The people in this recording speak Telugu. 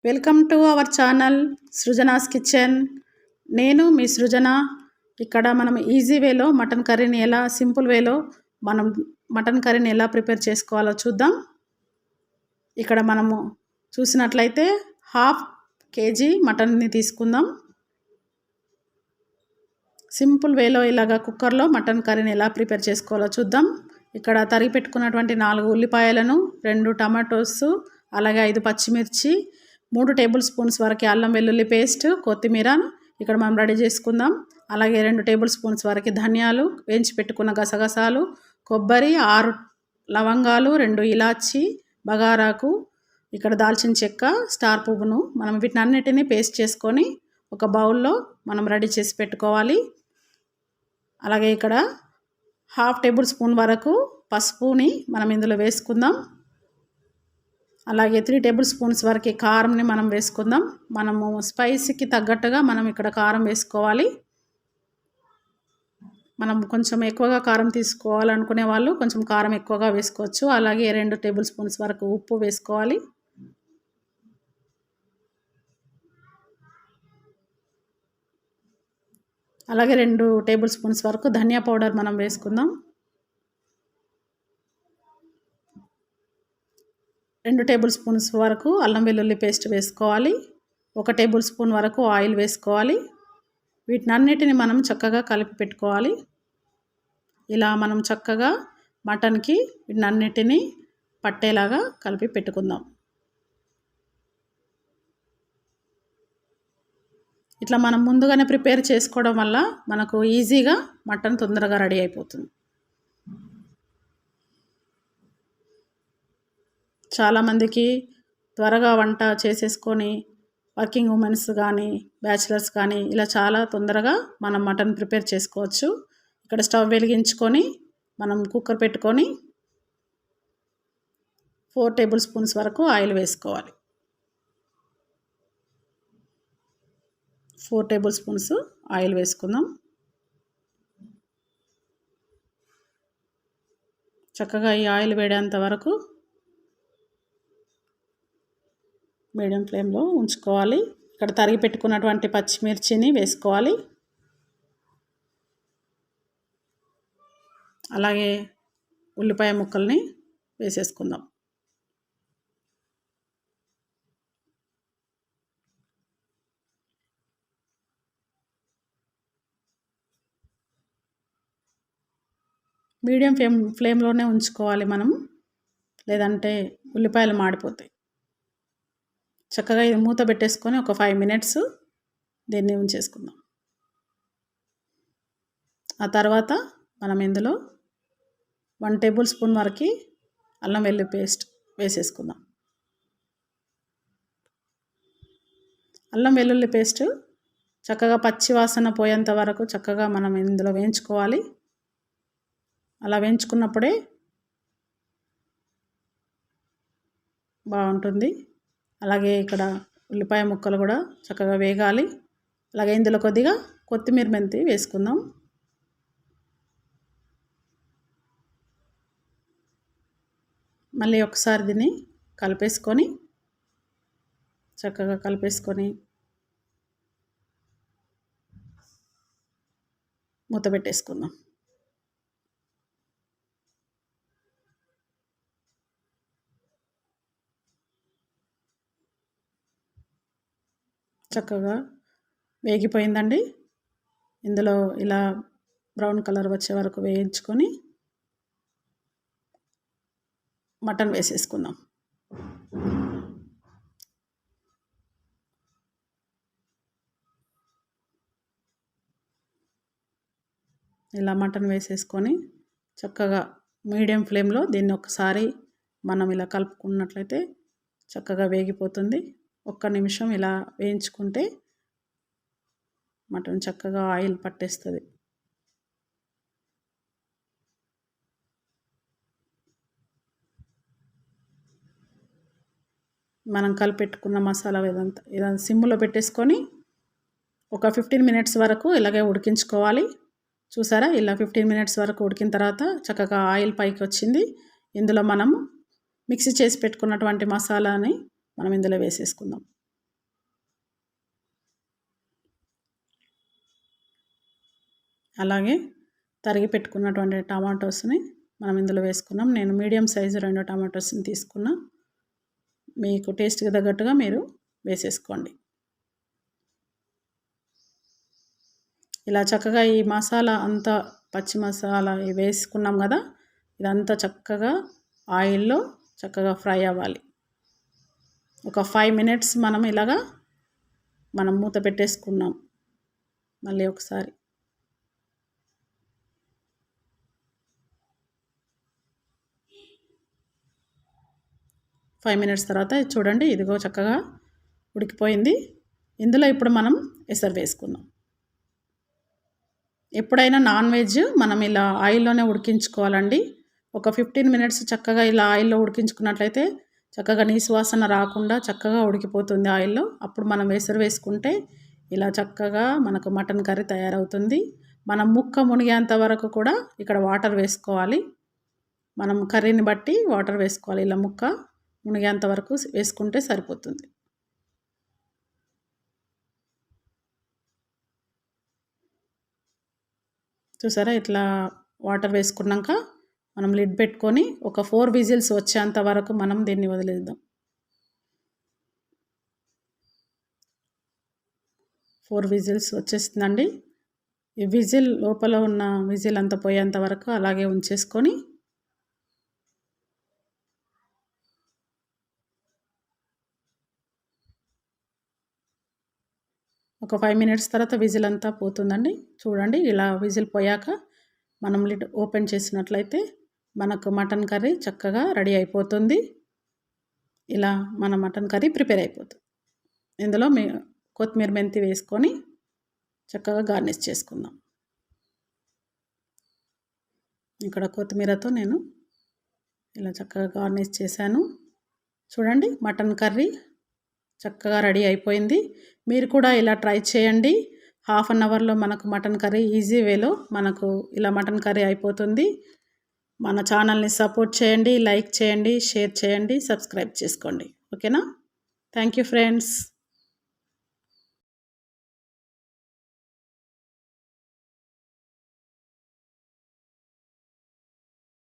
Welcome to our channel Srujana's kitchen. నేను మీ సృజన. ఇక్కడ మనం ఈజీ వేలో మటన్ కర్రీని ఎలా సింపుల్ వేలో మనం మటన్ కర్రీని ఎలా ప్రిపేర్ చేసుకోవాలో చూద్దాం. ఇక్కడ మనము చూసినట్లయితే 1/2 kg మటన్ని తీసుకుందాం. సింపుల్ వేలో ఇలాగా కుక్కర్లో మటన్ కర్రీని ఎలా ప్రిపేర్ చేసుకోవాలో చూద్దాం. ఇక్కడ తరిగి పెట్టుకున్నటువంటి 4 ఉల్లిపాయలను, 2 టమాటోస్, అలాగే 5 పచ్చిమిర్చి, 3 టేబుల్ స్పూన్స్ వరకు అల్లం వెల్లుల్లి పేస్ట్, కొత్తిమీర ఇక్కడ మనం రెడీ చేసుకుందాం. అలాగే 2 టేబుల్ స్పూన్స్ వరకు ధనియాలు, వేయించి పెట్టుకున్న గసగసాలు, కొబ్బరి, 6 లవంగాలు, 2 ఇలాచి, బగారాకు, ఇక్కడ దాల్చిన చెక్క, స్టార్ పువ్వును మనం వీటినన్నిటిని పేస్ట్ చేసుకొని ఒక బౌల్లో మనం రెడీ చేసి పెట్టుకోవాలి. అలాగే ఇక్కడ 1/2 టేబుల్ స్పూన్ వరకు పసుపుని మనం ఇందులో వేసుకుందాం. అలాగే 3 టేబుల్ స్పూన్స్ వరకు కారంని మనం వేసుకుందాం. మనము స్పైసీకి తగ్గట్టుగా మనం ఇక్కడ కారం వేసుకోవాలి. మనం కొంచెం ఎక్కువగా కారం తీసుకోవాలనుకునే వాళ్ళు కొంచెం కారం ఎక్కువగా వేసుకోవచ్చు. అలాగే 2 టేబుల్ స్పూన్స్ వరకు ఉప్పు వేసుకోవాలి. అలాగే 2 టేబుల్ స్పూన్స్ వరకు ధనియా పౌడర్ మనం వేసుకుందాం. 2 టేబుల్ స్పూన్స్ వరకు అల్లం వెల్లుల్లి పేస్ట్ వేసుకోవాలి. 1 టేబుల్ స్పూన్ వరకు ఆయిల్ వేసుకోవాలి. వీటినన్నిటిని మనం చక్కగా కలిపి పెట్టుకోవాలి. ఇలా మనం చక్కగా మటన్కి వీటినన్నిటిని పట్టేలాగా కలిపి పెట్టుకుందాం. ఇట్లా మనం ముందుగానే ప్రిపేర్ చేసుకోవడం వల్ల మనకు ఈజీగా మటన్ తొందరగా రెడీ అయిపోతుంది. చాలామందికి త్వరగా వంట చేసేసుకొని వర్కింగ్ ఉమెన్స్ కానీ బ్యాచిలర్స్ కానీ ఇలా చాలా తొందరగా మనం మటన్ ప్రిపేర్ చేసుకోవచ్చు. ఇక్కడ స్టవ్ వెలిగించుకొని మనం కుక్కర్ పెట్టుకొని 4 టేబుల్ స్పూన్స్ వరకు ఆయిల్ వేసుకోవాలి. 4 టేబుల్ స్పూన్స్ ఆయిల్ వేసుకుందాం. చక్కగా ఈ ఆయిల్ వేడేంత వరకు మీడియం ఫ్లేమ్లో ఉంచుకోవాలి. ఇక్కడ తరిగి పెట్టుకున్నటువంటి పచ్చిమిర్చిని వేసుకోవాలి. అలాగే ఉల్లిపాయ ముక్కల్ని వేసేసుకుందాం. మీడియం ఫ్లేమ్లోనే ఉంచుకోవాలి మనం, లేదంటే ఉల్లిపాయలు మాడిపోతాయి. చక్కగా ఇది మూత పెట్టేసుకొని ఒక 5 మినిట్స్ దీన్ని ఉంచేసుకుందాం. ఆ తర్వాత మనం ఇందులో 1 టేబుల్ స్పూన్ వరకు అల్లం వెల్లుల్లి పేస్ట్ వేసేసుకుందాం. అల్లం వెల్లుల్లి పేస్ట్ చక్కగా పచ్చి వాసన పోయేంత వరకు చక్కగా మనం ఇందులో వేయించుకోవాలి. అలా వేయించుకున్నప్పుడే బాగుంటుంది. అలాగే ఇక్కడ ఉల్లిపాయ ముక్కలు కూడా చక్కగా వేగాలి. అలాగే ఇందులో కొద్దిగా కొత్తిమీర మెంతి వేసుకుందాం. మళ్ళీ ఒకసారి దీన్ని కలిపేసుకొని చక్కగా కలిపేసుకొని మూత పెట్టేసుకుందాం. చక్కగా వేగిపోయిందండి. ఇందులో ఇలా బ్రౌన్ కలర్ వచ్చే వరకు వేయించుకొని మటన్ వేసేసుకుందాం. ఇలా మటన్ వేసేసుకొని చక్కగా మీడియం ఫ్లేమ్లో దీన్ని ఒకసారి మనం ఇలా కలుపుకున్నట్లయితే చక్కగా వేగిపోతుంది. 1 నిమిషం ఇలా వేయించుకుంటే మటన్ చక్కగా ఆయిల్ పట్టేస్తుంది. మనం కలిపెట్టుకున్న మసాలా ఇదంతా సిమ్లో పెట్టేసుకొని ఒక 15 మినిట్స్ వరకు ఇలాగే ఉడికించుకోవాలి. చూసారా, ఇలా 15 మినిట్స్ వరకు ఉడికిన తర్వాత చక్కగా ఆయిల్ పైకి వచ్చింది. ఇందులో మనం మిక్సీ చేసి పెట్టుకున్నటువంటి మసాలాని మనం ఇందులో వేసేసుకుందాం. అలాగే తరిగి పెట్టుకున్నటువంటి టమాటోస్ని మనం ఇందులో వేసుకున్నాం. నేను మీడియం సైజు 2 టమాటోస్ని తీసుకున్నా. మీకు టేస్ట్కి తగ్గట్టుగా మీరు వేసేసుకోండి. ఇలా చక్కగా ఈ మసాలా అంతా పచ్చి మసాలా వేసుకున్నాం కదా, ఇదంతా చక్కగా ఆయిల్లో చక్కగా ఫ్రై అవ్వాలి. ఒక 5 మినిట్స్ మనం మూత పెట్టేసుకున్నాం. మళ్ళీ ఒకసారి ఫైవ్ మినిట్స్ తర్వాత చూడండి, ఇదిగో చక్కగా ఉడికిపోయింది. ఇందులో ఇప్పుడు మనం ఎసరు వేసుకుందాం. ఎప్పుడైనా నాన్ వెజ్ మనం ఇలా ఆయిల్లోనే ఉడికించుకోవాలండి. ఒక 15 మినిట్స్ చక్కగా ఇలా ఆయిల్లో ఉడికించుకున్నట్లయితే చక్కగా నీసు వాసన రాకుండా చక్కగా ఉడికిపోతుంది ఆయిల్లో. అప్పుడు మనం ఎసరు వేసుకుంటే ఇలా చక్కగా మనకు మటన్ కర్రీ తయారవుతుంది. మనం ముక్క మునిగేంత వరకు కూడా ఇక్కడ వాటర్ వేసుకోవాలి. మనం కర్రీని బట్టి వాటర్ వేసుకోవాలి. ఇలా ముక్క మునిగేంత వరకు వేసుకుంటే సరిపోతుంది. చూసారా, ఇట్లా వాటర్ వేసుకున్నాక మనం లిడ్ పెట్టుకొని ఒక 4 విజిల్స్ వచ్చేంత వరకు మనం దీన్ని వదిలేద్దాం. 4 విజిల్స్ వచ్చేస్తుందండి. ఈ విజిల్ లోపల ఉన్న విజిల్ అంతా పోయేంత వరకు అలాగే ఉంచేసుకొని ఒక 5 మినిట్స్ తర్వాత విజిల్ అంతా పోతుందండి. చూడండి, ఇలా విజిల్ పోయాక మనం లిడ్ ఓపెన్ చేసినట్లయితే మనకు మటన్ కర్రీ చక్కగా రెడీ అయిపోతుంది. ఇలా మన మటన్ కర్రీ ప్రిపేర్ అయిపోతుంది. ఇందులో కొత్తిమీర మెంతి వేసుకొని చక్కగా గార్నిష్ చేసుకుందాం. ఇక్కడ కొత్తిమీరతో నేను ఇలా చక్కగా గార్నిష్ చేశాను. చూడండి, మటన్ కర్రీ చక్కగా రెడీ అయిపోయింది. మీరు కూడా ఇలా ట్రై చేయండి. హాఫ్ అన్ అవర్లో మనకు మటన్ కర్రీ ఈజీ వేలో మనకు ఇలా మటన్ కర్రీ అయిపోతుంది. మన ఛానల్ని సపోర్ట్ చేయండి, లైక్ చేయండి, షేర్ చేయండి, సబ్స్క్రైబ్ చేసుకోండి. ఓకేనా? Thank you friends.